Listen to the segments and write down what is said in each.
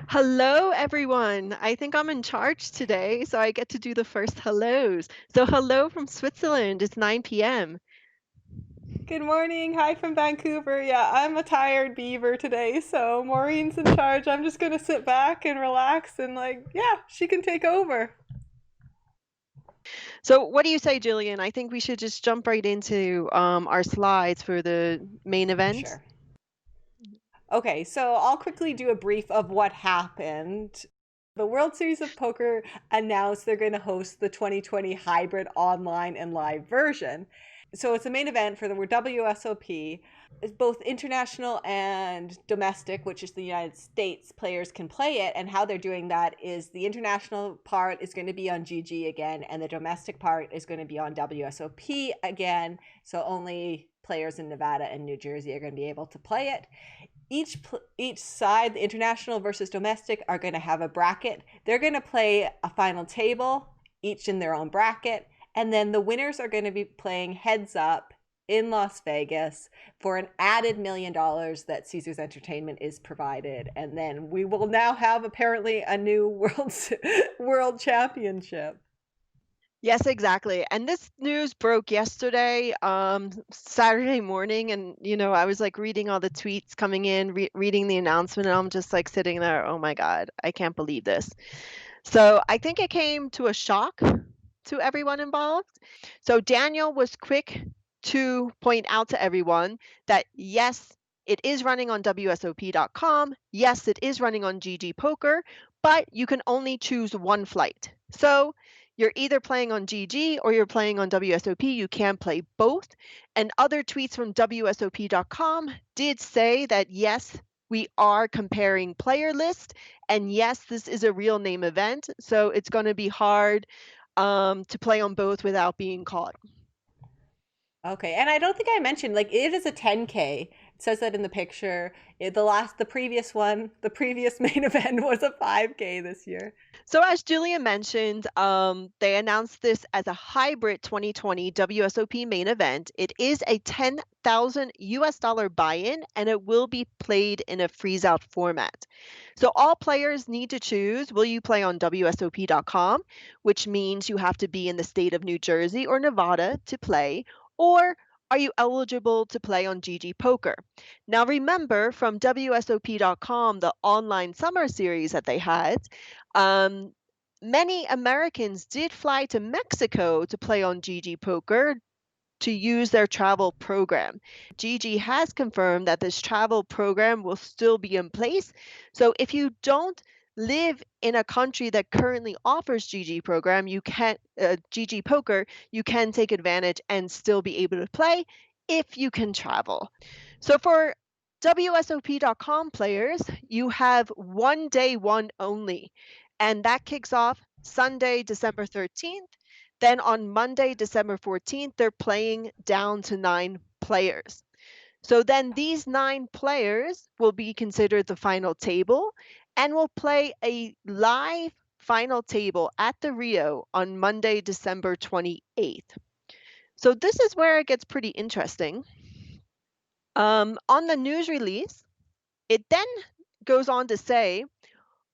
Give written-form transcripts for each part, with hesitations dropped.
Hello, everyone. I think I'm in charge today, so I get to do the first hellos. So, hello from Switzerland. It's 9 p.m. Good morning. Hi from Vancouver. Yeah, I'm a tired beaver today, so Maureen's in charge. I'm just gonna sit back and relax and yeah, she can take over. So, what do you say, Gillian? I think we should just jump right into our slides for the main event. Sure. Okay, so I'll quickly do a brief of what happened. The World Series of Poker announced they're going to host the 2020 hybrid online and live version. So it's a main event for the WSOP. Both international and domestic, which is the United States, players can play it. And how they're doing that is the international part is going to be on GG again, and the domestic part is going to be on WSOP again. So only players in Nevada and New Jersey are going to be able to play it. Each side, the international versus domestic, are going to have a bracket. They're going to play a final table, each in their own bracket, and then the winners are going to be playing heads up in Las Vegas for an added $1 million that Caesars Entertainment is provided. And then we will now have apparently a new world championship. Yes, exactly. And this news broke yesterday, Saturday morning, and I was like reading all the tweets coming in, reading the announcement, and I'm just like sitting there, oh my God, I can't believe this. So I think it came to a shock to everyone involved. So Daniel was quick to point out to everyone that yes, it is running on WSOP.com. Yes, it is running on GG Poker, but you can only choose one flight. So you're either playing on GG or you're playing on WSOP. You can't play both. And other tweets from WSOP.com did say that yes, we are comparing player list. And yes, this is a real name event. So it's going to be hard to play on both without being caught. Okay, and I don't think I mentioned it is a 10K. It says that in the picture. The previous one, the previous main event was a 5K this year. So as Julia mentioned, they announced this as a hybrid 2020 WSOP main event. It is a 10,000 US dollar buy-in, and it will be played in a freeze-out format. So all players need to choose, will you play on WSOP.com, which means you have to be in the state of New Jersey or Nevada to play, or are you eligible to play on GG Poker? Now remember from WSOP.com, the online summer series that they had, um, many Americans did fly to Mexico to play on GG Poker to use their travel program. GG has confirmed that this travel program will still be in place. So if you don't live in a country that currently offers GG program, you can GG Poker, you can take advantage and still be able to play if you can travel. So for WSOP.com players, you have one day one only, and that kicks off Sunday, December 13th. Then on Monday, December 14th, they're playing down to 9 players. So then these 9 players will be considered the final table and will play a live final table at the Rio on Monday, December 28th. So this is where it gets pretty interesting. On the news release, it then goes on to say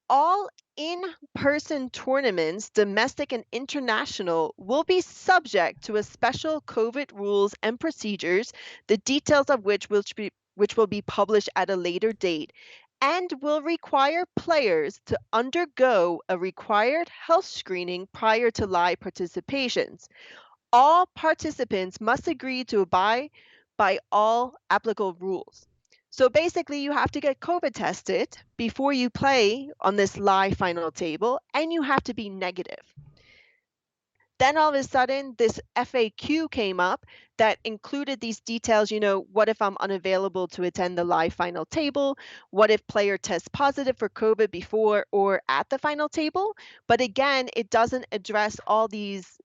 all in-person tournaments, domestic and international, will be subject to a special COVID rules and procedures, the details of which will be published at a later date, and will require players to undergo a required health screening prior to live participations. All participants must agree to abide by all applicable rules. So basically, you have to get COVID tested before you play on this live final table, and you have to be negative. Then all of a sudden, this FAQ came up that included these details. What if I'm unavailable to attend the live final table? What if player tests positive for COVID before or at the final table? But again, it doesn't address all these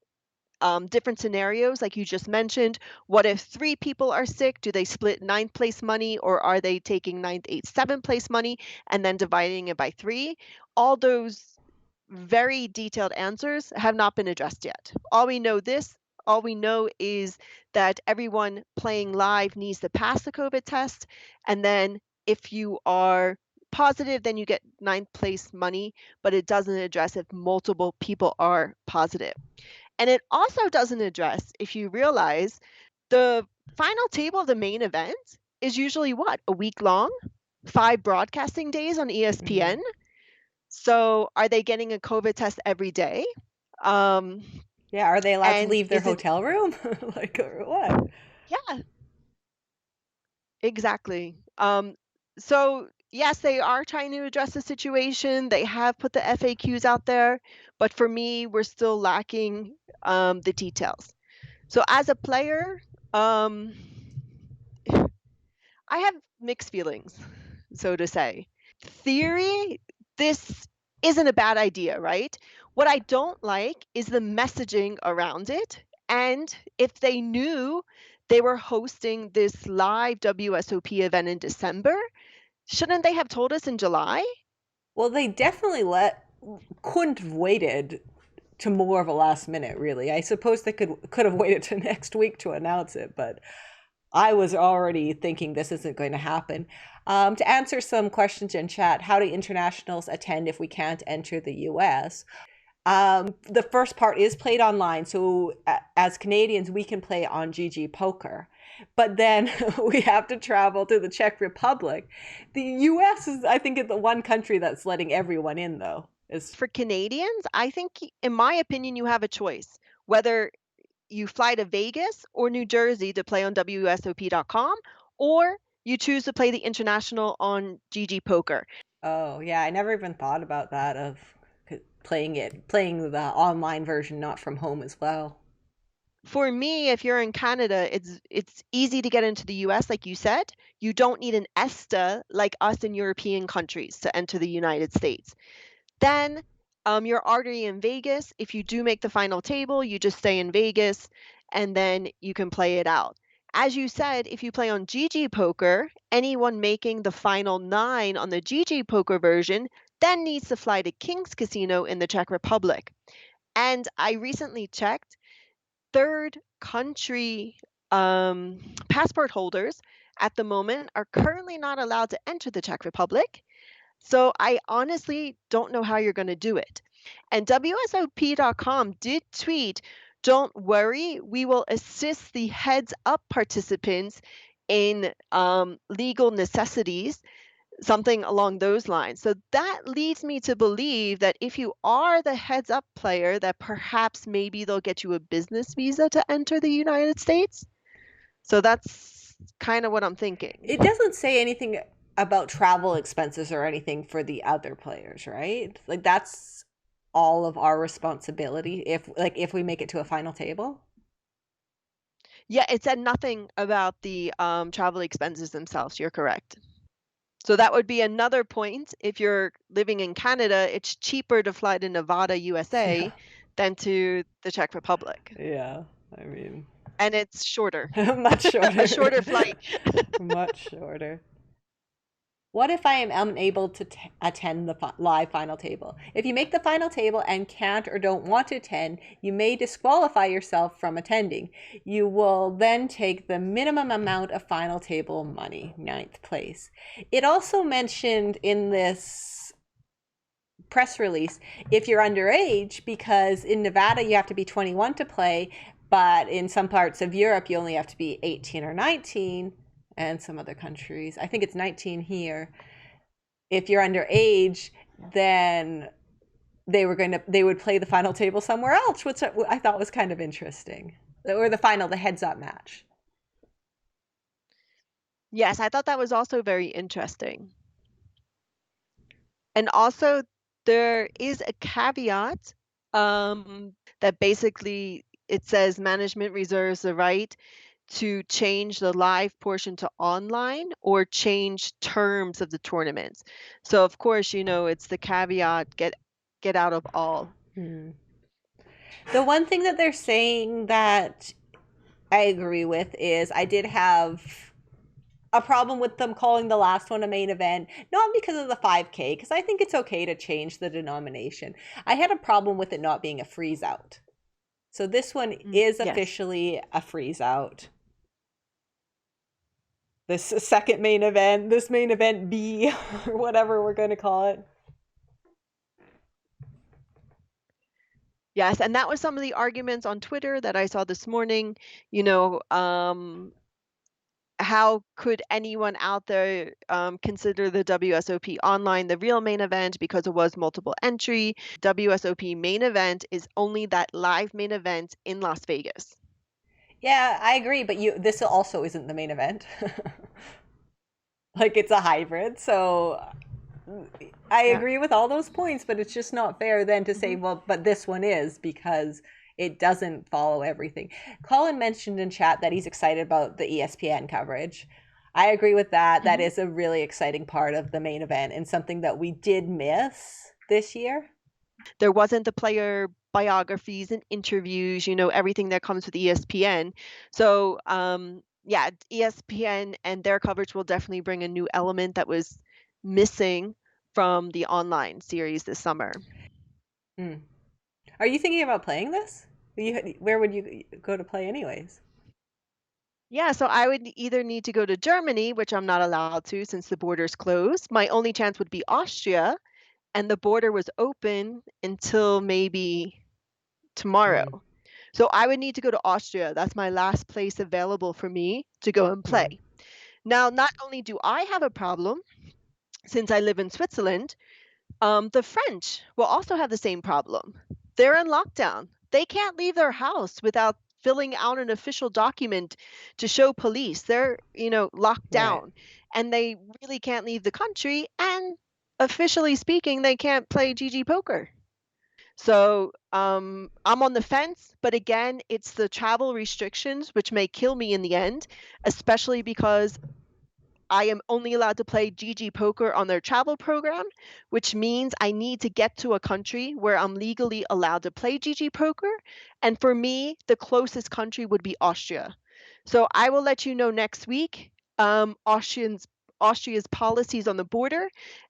different scenarios like you just mentioned. What if 3 people are sick? Do they split ninth place money, or are they taking ninth, eighth, seventh place money and then dividing it by 3? All those very detailed answers have not been addressed yet. All we know is that everyone playing live needs to pass the COVID test. And then if you are positive, then you get ninth place money, but it doesn't address if multiple people are positive. And it also doesn't address, if you realize, the final table of the main event is usually what? A week long? 5 broadcasting days on Mhm. ESPN? So are they getting a COVID test every day? Um, Yeah, are they allowed to and leave their is it hotel room? Like, or what? Yeah, exactly. So yes, they are trying to address the situation. They have put the FAQs out there, but for me, we're still lacking the details. So as a player, um, I have mixed feelings, so to say. Theory, this isn't a bad idea, right? What I don't like is the messaging around it. And if they knew they were hosting this live WSOP event in December, shouldn't they have told us in July? Well, they definitely couldn't have waited to more of a last minute, really. I suppose they could have waited to next week to announce it, but I was already thinking this isn't going to happen. To answer some questions in chat, how do internationals attend if we can't enter the US? The first part is played online, so as Canadians, we can play on GG Poker. But then we have to travel to the Czech Republic. The US is, I think, the one country that's letting everyone in, though. Is For Canadians, I think, in my opinion, you have a choice whether you fly to Vegas or New Jersey to play on WSOP.com, or you choose to play the international on GG Poker. Oh, yeah, I never even thought about that of playing the online version, not from home as well. For me, if you're in Canada, it's easy to get into the US, like you said. You don't need an ESTA like us in European countries to enter the United States. Then you're already in Vegas. If you do make the final table, you just stay in Vegas and then you can play it out. As you said, if you play on GG Poker, anyone making the final 9 on the GG Poker version then needs to fly to King's Casino in the Czech Republic. And I recently checked, third country passport holders at the moment are currently not allowed to enter the Czech Republic. So I honestly don't know how you're going to do it. And WSOP.com did tweet, "Don't worry, we will assist the heads up participants in legal necessities," something along those lines. So that leads me to believe that if you are the heads up player, that perhaps maybe they'll get you a business visa to enter the United States. So that's kind of what I'm thinking. It doesn't say anything about travel expenses or anything for the other players, right? Like that's all of our responsibility if we make it to a final table. Yeah, it said nothing about the travel expenses themselves. You're correct. So that would be another point. If you're living in Canada, it's cheaper to fly to Nevada, Yeah. USA than to the Czech Republic. Yeah. I mean, And it's shorter, much a shorter. shorter flight. Much shorter. What if I am unable to attend the live final table? If you make the final table and can't or don't want to attend, you may disqualify yourself from attending. You will then take the minimum amount of final table money, ninth place. It also mentioned in this press release if you're underage, because in Nevada you have to be 21 to play, but in some parts of Europe you only have to be 18 or 19, and some other countries, I think it's 19 here. If you're underage, then they would play the final table somewhere else, which I thought was kind of interesting. Or the heads up match. Yes, I thought that was also very interesting. And also, there is a caveat that basically it says management reserves the right to change the live portion to online or change terms of the tournaments. So of course, it's the caveat, get out of all. Hmm. The one thing that they're saying that I agree with is I did have a problem with them calling the last one a main event, not because of the 5K, because I think it's okay to change the denomination. I had a problem with it not being a freeze out. So this one is Yes. officially a freeze out. this second main event, this main event B, or whatever we're going to call it. Yes, and that was some of the arguments on Twitter that I saw this morning. You know, how could anyone out there consider the WSOP online the real main event because it was multiple entry? WSOP Main Event is only that live main event in Las Vegas. Yeah, I agree, but this also isn't the main event. Like it's a hybrid, so I Yeah. agree with all those points, but it's just not fair then to say, well, but this one is because it doesn't follow everything. Colin mentioned in chat that he's excited about the ESPN coverage. I agree with that. That is a really exciting part of the main event and something that we did miss this year. There wasn't the player biographies and interviews, everything that comes with ESPN. So, yeah, ESPN and their coverage will definitely bring a new element that was missing from the online series this summer. Are you thinking about playing this? Where would you go to play anyways? Yeah, so I would either need to go to Germany, which I'm not allowed to since the border's closed. My only chance would be Austria, and the border was open until maybe tomorrow. So I would need to go to Austria. That's my last place available for me to go and play. Now, not only do I have a problem, since I live in Switzerland, the French will also have the same problem. They're in lockdown. They can't leave their house without filling out an official document to show police. They're, locked Right. down and they really can't leave the country. And officially speaking, they can't play GG poker. So I'm on the fence, but again, it's the travel restrictions which may kill me in the end, especially because I am only allowed to play GG poker on their travel program, which means I need to get to a country where I'm legally allowed to play GG poker. And for me, the closest country would be Austria. So I will let you know next week Austria's policies on the border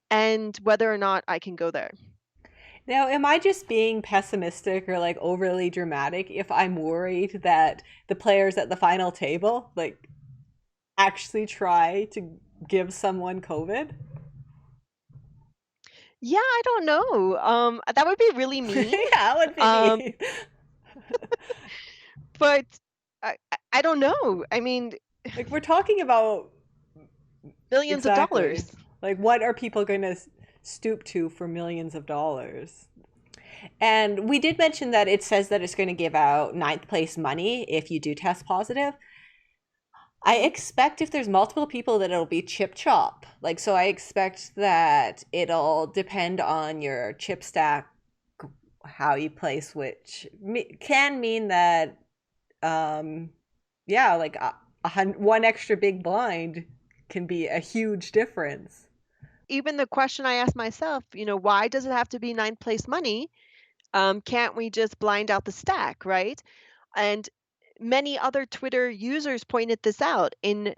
and whether or not I can go there. Now, am I just being pessimistic or like overly dramatic if I'm worried that the players at the final table like actually try to give someone COVID? Yeah, I don't know. That would be really mean. Yeah, it would be Um, me. but I don't know. I mean, Like we're talking about millions of exactly. dollars. Like what are people going to stoop to for millions of dollars? And we did mention that it says that it's going to give out ninth place money if you do test positive. I expect if there's multiple people that it'll be chip chop. Like, so I expect that it'll depend on your chip stack, how you place which can mean that, yeah, like one extra big blind can be a huge difference. Even the question I ask myself, why does it have to be ninth place money? Can't we just blind out the stack, right? And many other Twitter users pointed this out. In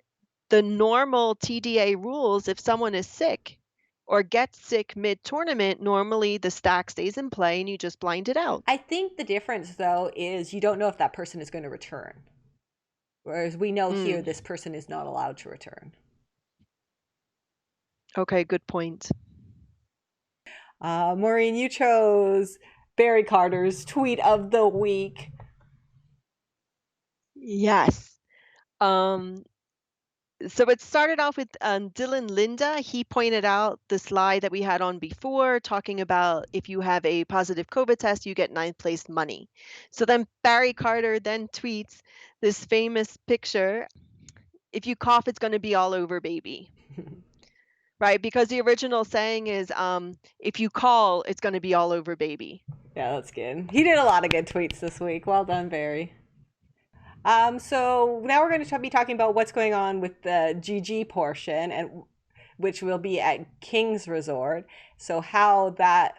the normal TDA rules, if someone is sick or gets sick mid-tournament, normally the stack stays in play and you just blind it out. I think the difference, though, is you don't know if that person is going to return. Whereas we know here this person is not allowed to return. Okay, good point. Maureen, you chose Barry Carter's tweet of the week. Yes. So it started off with Dylan Linda. He pointed out the slide that we had on before, talking about if you have a positive COVID test, you get ninth place money. So then Barry Carter then tweets this famous picture. If you cough, it's going to be all over, baby. Right? Because the original saying is, if you call, it's going to be all over, baby. Yeah, that's good. He did a lot of good tweets this week. Well done, Barry. So now we're going to be talking about what's going on with the GG portion, and which will be at King's Resort. So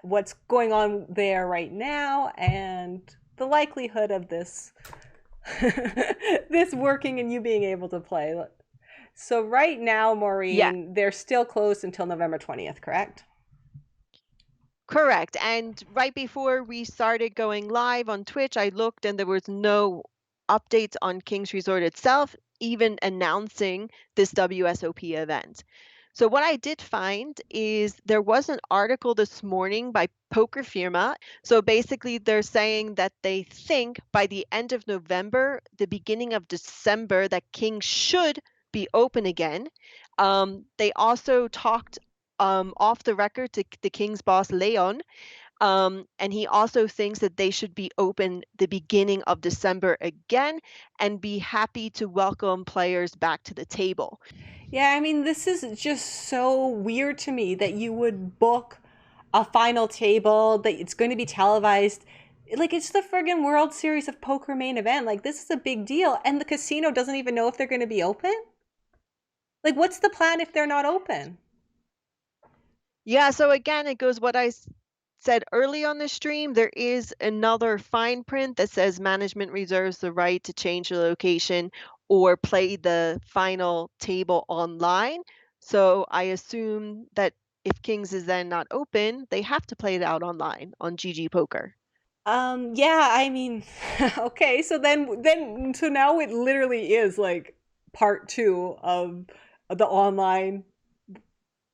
what's going on there right now, and the likelihood of this this working and you being able to play. So right now, Maureen, they're still closed until November 20th, correct? Correct. And right before we started going live on Twitch, I looked and there was no updates on King's Resort itself. even announcing this WSOP event. So what I did find is there was an article this morning by Poker Firma. So basically they're saying that they think by the end of November, the beginning of December, that King should be open again. They also talked off the record to the King's boss, Leon, and he also thinks that they should be open the beginning of December again and be happy to welcome players back to the table. Yeah, I mean, this is just so weird to me that you would book a final table, that it's going to be televised. Like, it's the friggin' World Series of Poker main event. Like, this is a big deal. And the casino doesn't even know if they're going to be open? Like, what's the plan if they're not open? Yeah, so again, it goes what I said early on the stream. There is another fine print that says management reserves the right to change the location or play the final table online. So I assume that if Kings is then not open, they have to play it out online on GG Poker. Yeah, I mean, okay, so now it literally is like part two of the online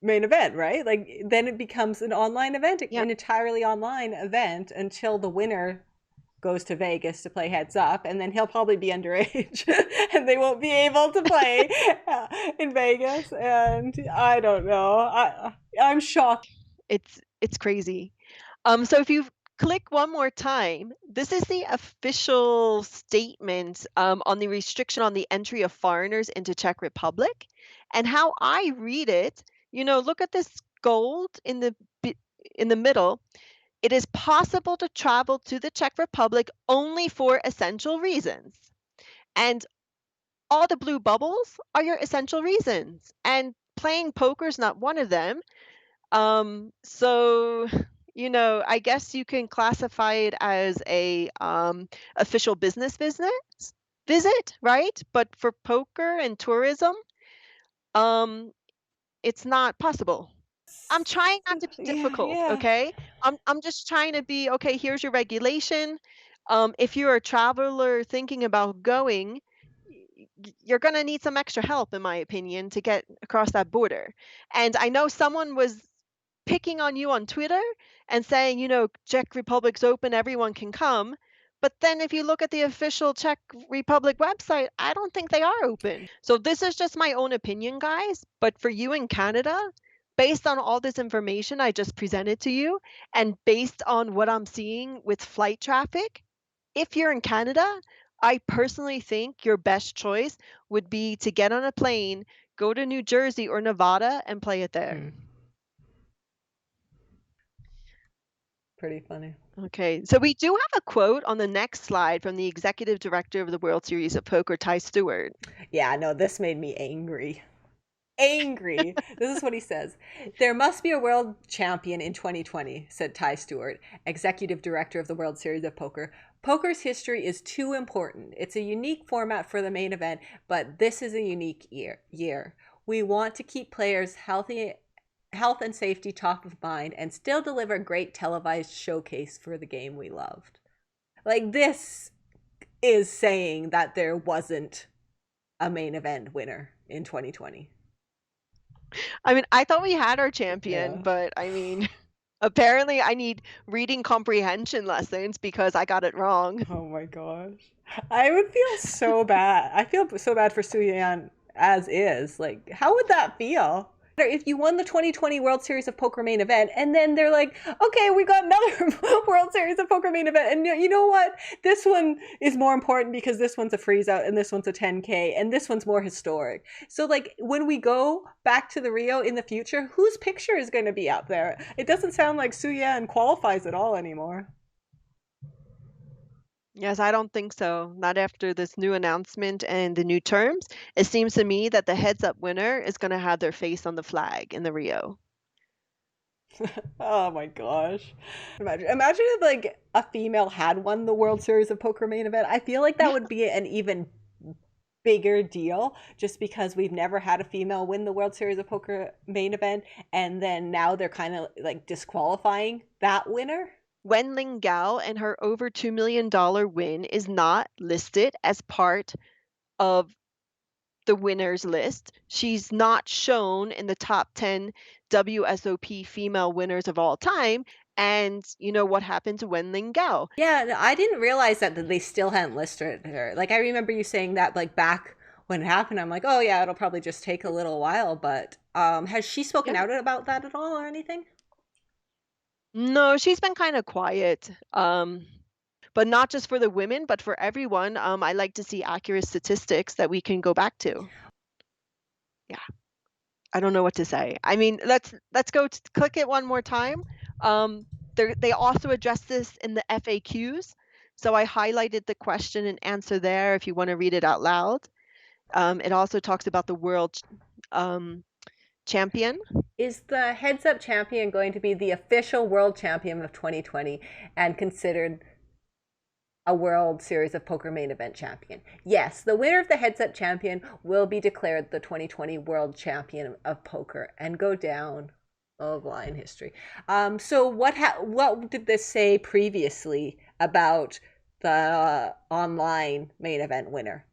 main event, right? Like then it becomes an online event, Yeah. an entirely online event until the winner goes to Vegas to play heads up, and then he'll probably be underage and they won't be able to play in Vegas. And I don't know. I'm shocked. It's crazy. So if you click one more time, this is the official statement on the restriction on the entry of foreigners into Czech Republic. And how I read it, look at this gold in the middle. It is possible to travel to the Czech Republic only for essential reasons. And all the blue bubbles are your essential reasons. And playing poker is not one of them. So, I guess you can classify it as a official business visit, right? But for poker and tourism, um, it's not possible. I'm trying not to be Yeah, difficult, yeah. okay? I'm just trying to be okay, here's your regulation. If you're a traveler thinking about going, you're going to need some extra help, in my opinion, to get across that border. And I know someone was picking on you on Twitter and saying, Czech Republic's open, everyone can come. But then if you look at the official Czech Republic website, I don't think they are open. So this is just my own opinion, guys. But for you in Canada, based on all this information I just presented to you, and based on what I'm seeing with flight traffic, if you're in Canada, I personally think your best choice would be to get on a plane, go to New Jersey or Nevada and play it there. Hmm. Pretty funny. Okay, so we do have a quote on the next slide from the executive director of the World Series of Poker, Ty Stewart. Yeah, no, this made me angry. Angry. This is what he says. There must be a world champion in 2020, said Ty Stewart, executive director of the World Series of Poker. Poker's history is too important. It's a unique format for the main event, but this is a unique year. We want to keep players health and safety top of mind, and still deliver great televised showcase for the game we loved. Like, this is saying that there wasn't a main event winner in 2020. I mean, I thought we had our champion, Yeah. but I mean, apparently I need reading comprehension lessons because I got it wrong. Oh my gosh. I would feel so bad. I feel so bad for Suyan as is. Like, how would that feel? If you won the 2020 World Series of Poker main event, and then they're like, okay, we got another World Series of Poker main event, and you know what? This one is more important because this one's a freeze out, and this one's a 10K, and this one's more historic. So, like, when we go back to the Rio in the future, whose picture is going to be out there? It doesn't sound like Suyan qualifies at all anymore. Yes, I don't think so. Not after this new announcement and the new terms. It seems to me that the heads up winner is going to have their face on the flag in the Rio. Oh my gosh. Imagine if like a female had won the World Series of Poker main event. I feel like that Yeah. would be an even bigger deal just because we've never had a female win the World Series of Poker main event, and then now they're kind of like disqualifying that winner. Wen Ling Gao and her over $2 million win is not listed as part of the winners list. She's not shown in the top 10 WSOP female winners of all time. And you know what happened to Wenling Gao? Yeah, I didn't realize that they still hadn't listed her. Like, I remember you saying that, like, back when it happened. I'm like, oh yeah, it'll probably just take a little while. But has she spoken Yeah. out about that at all or anything? No, she's been kind of quiet. But not just for the women, but for everyone. I like to see accurate statistics that we can go back to. Yeah. I don't know what to say. I mean, let's go click it one more time. They also address this in the FAQs. So I highlighted the question and answer there if you want to read it out loud. It also talks about the world champion. Is the Heads Up Champion going to be the official world champion of 2020 and considered a World Series of Poker main event champion? Yes, the winner of the Heads Up Champion will be declared the 2020 World Champion of Poker and go down of line history. So what did this say previously about the online main event winner?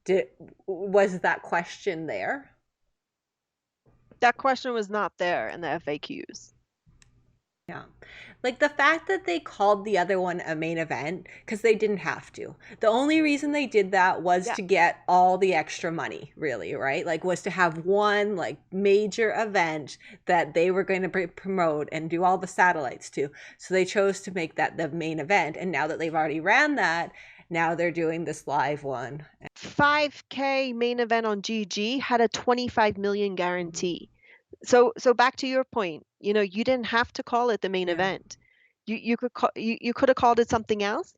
Was that question there? That question was not there in the FAQs. Yeah. Like the fact that they called the other one a main event, because they didn't have to. The only reason they did that was Yeah. to get all the extra money, really, right? Like, was to have one, like, major event that they were going to promote and do all the satellites to. So they chose to make that the main event. And now that they've already ran that, now they're doing this live one. 5K main event on GG had a 25 million guarantee. So back to your point, you know, you didn't have to call it the main Yeah. event. You could have called it something else.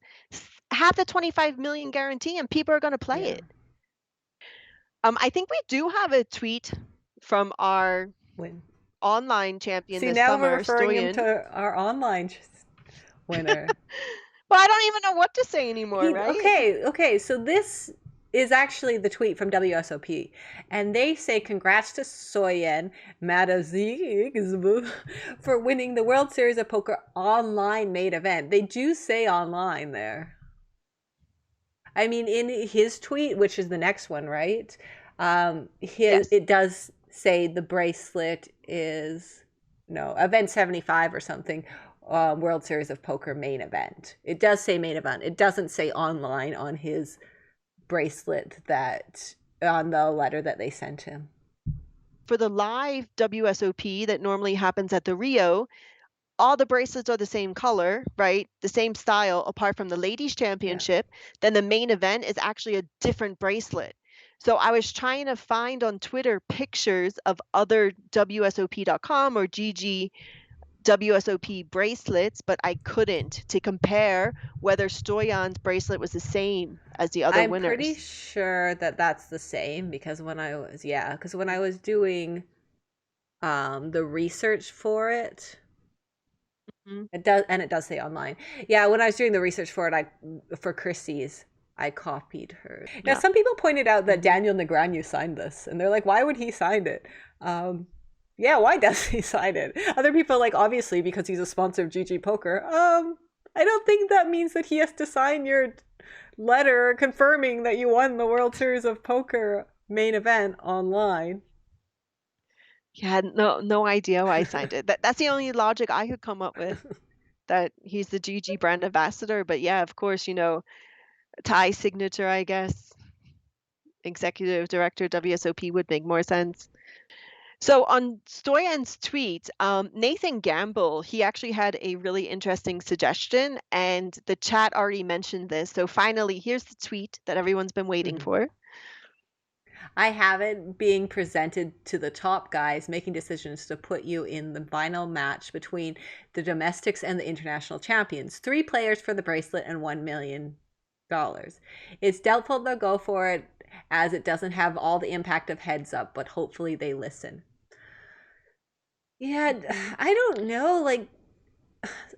Have the 25 million guarantee and people are going to play Yeah. it. I think we do have a tweet from our Win. online champion See, this now we're summer, referring him Stoyan. to our online winner. But I don't even know what to say anymore, right? Okay, so this is actually the tweet from WSOP, and they say congrats to Soyen Matazig for winning the World Series of Poker online main event. They do say online there. I mean, in his tweet, which is the next one, right? Yes. It does say the bracelet is event 75 or something. World Series of Poker main event. It does say main event. It doesn't say online on his bracelet that on the letter that they sent him. For the live WSOP that normally happens at the Rio, all the bracelets are the same color, right? The same style, apart from the ladies championship. Then the main event is actually a different bracelet. So I was trying to find on Twitter pictures of other WSOP.com or GG WSOP bracelets, but I couldn't to compare whether Stoyan's bracelet was the same as the other I'm winners. pretty sure that that's the same because when I was doing the research for it, it does say online. Yeah, when I was doing the research for it, for Chrissy's, I copied her. Now, some people pointed out that Daniel Negreanu signed this, and they're like, why would he sign it? Yeah, why does he sign it? Other people are like, obviously, because he's a sponsor of GG Poker. I don't think that means that he has to sign your letter confirming that you won the World Series of Poker main event online. Yeah, no idea why I signed it. That's the only logic I could come up with, that he's the GG brand ambassador. But yeah, of course, Thai signature, I guess. Executive Director, WSOP would make more sense. So on Stoyan's tweet, Nathan Gamble, he actually had a really interesting suggestion, and the chat already mentioned this. So finally, here's the tweet that everyone's been waiting for. I have it being presented to the top guys making decisions to put you in the final match between the domestics and the international champions. 3 players for the bracelet and $1 million. It's doubtful they'll go for it as it doesn't have all the impact of Heads Up, but hopefully they listen. Yeah, I don't know. Like,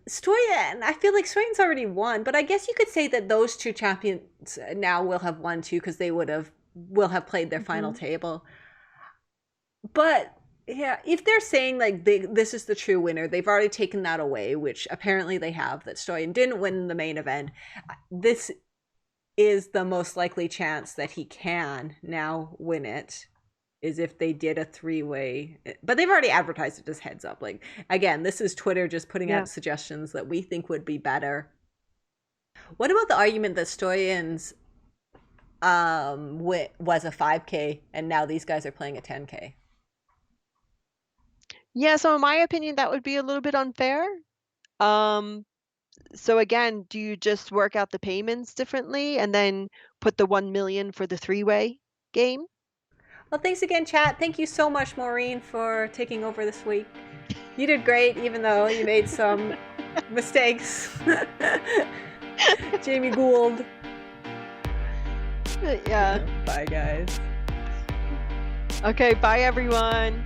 Stoyan, I feel like Stoyan's already won, but I guess you could say that those 2 champions now will have won too because they will have played their final table. But yeah, if they're saying like this is the true winner, they've already taken that away, which apparently they have, that Stoyan didn't win the main event. This is the most likely chance that he can now win it. is if they did a 3-way, but they've already advertised it as heads up. Like, again, this is Twitter just putting out suggestions that we think would be better. What about the argument that Stoyan's was a 5K and now these guys are playing a 10K? Yeah, so in my opinion, that would be a little bit unfair. So again, do you just work out the payments differently and then put the 1 million for the 3-way game? Well, thanks again, chat. Thank you so much, Maureen, for taking over this week. You did great, even though you made some mistakes. Jamie Gould. Yeah. Bye, guys. Okay, bye everyone.